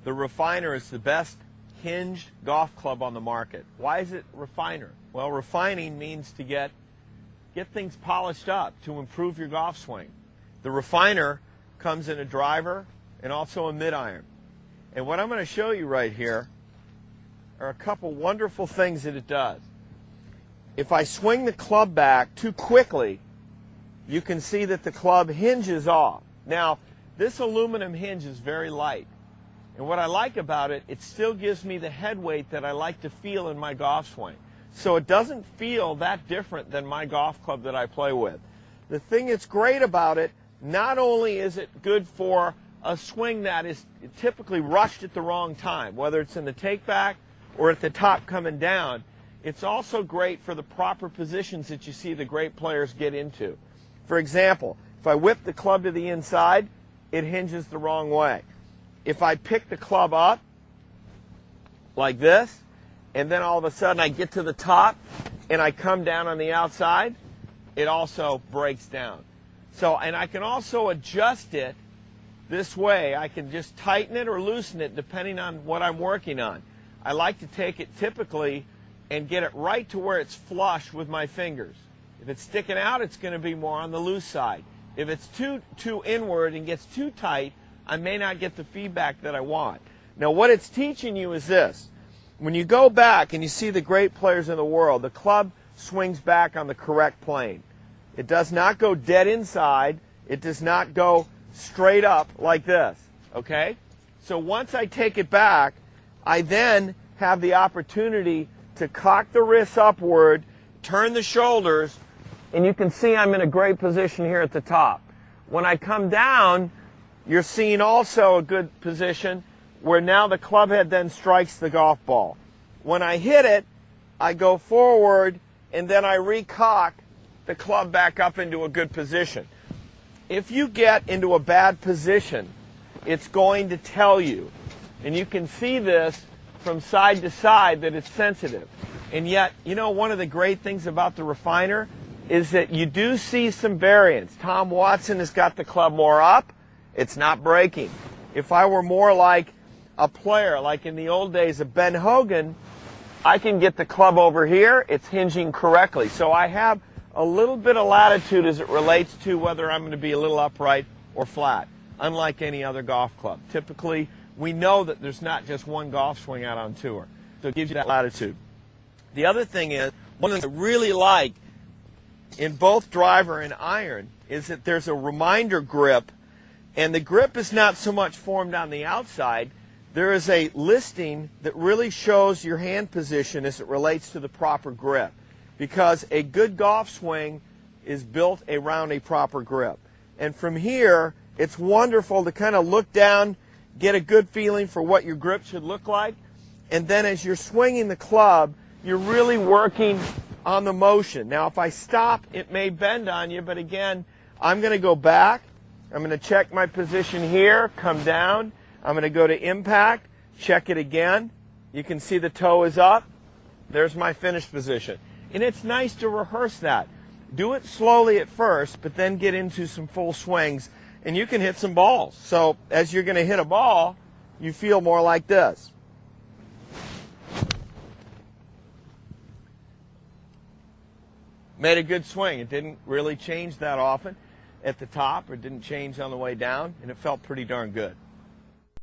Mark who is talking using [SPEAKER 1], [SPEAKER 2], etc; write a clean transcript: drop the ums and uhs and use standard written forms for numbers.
[SPEAKER 1] The Refiner is the best hinged golf club on the market. Why is it Refiner? Well, refining means to get things polished up to improve your golf swing. The Refiner comes in a driver and also a mid-iron. And what I'm going to show you right here are a couple wonderful things that it does. If I swing the club back too quickly, you can see that the club hinges off. Now, this aluminum hinge is very light. And what I like about it, it still gives me the head weight that I like to feel in my golf swing. So it doesn't feel that different than my golf club that I play with. The thing that's great about it, not only is it good for a swing that is typically rushed at the wrong time, whether it's in the take back or at the top coming down, it's also great for the proper positions that you see the great players get into. For example, if I whip the club to the inside, it hinges the wrong way. If I pick the club up like this, and then all of a sudden I get to the top and I come down on the outside, it also breaks down. So, and I can also adjust it this way. I can just tighten it or loosen it depending on what I'm working on. I like to take it typically and get it right to where it's flush with my fingers. If it's sticking out, it's going to be more on the loose side. If it's too inward and gets too tight, I may not get the feedback that I want. Now, what it's teaching you is this. When you go back and you see the great players in the world, the club swings back on the correct plane. It does not go dead inside. It does not go straight up like this, okay? So once I take it back, I then have the opportunity to cock the wrists upward, turn the shoulders, and you can see I'm in a great position here at the top. When I come down, you're seeing also a good position where now the club head then strikes the golf ball. When I hit it, I go forward and then I recock the club back up into a good position. If you get into a bad position, it's going to tell you. And you can see this from side to side that it's sensitive. And yet, you know, one of the great things about the Refiner is that you do see some variance. Tom Watson has got the club more up. It's not breaking. If I were more like a player, like in the old days of Ben Hogan, I can get the club over here. It's hinging correctly. So I have a little bit of latitude as it relates to whether I'm going to be a little upright or flat, unlike any other golf club. Typically, we know that there's not just one golf swing out on tour. So it gives you that latitude. The other thing is, one of the things I really like in both driver and iron is that there's a reminder grip, and the grip is not so much formed on the outside. There is a listing that really shows your hand position as it relates to the proper grip, because a good golf swing is built around a proper grip. And from here, it's wonderful to kind of look down, get a good feeling for what your grip should look like, and then as you're swinging the club, you're really working on the motion. Now, if I stop, it may bend on you, but again, I'm going to go back. I'm going to check my position here, come down. I'm going to go to impact, check it again. You can see the toe is up. There's my finish position. And it's nice to rehearse that. Do it slowly at first, but then get into some full swings, and you can hit some balls. So as you're going to hit a ball, you feel more like this. Made a good swing. It didn't really change that often at the top, or it didn't change on the way down, and it felt pretty darn good.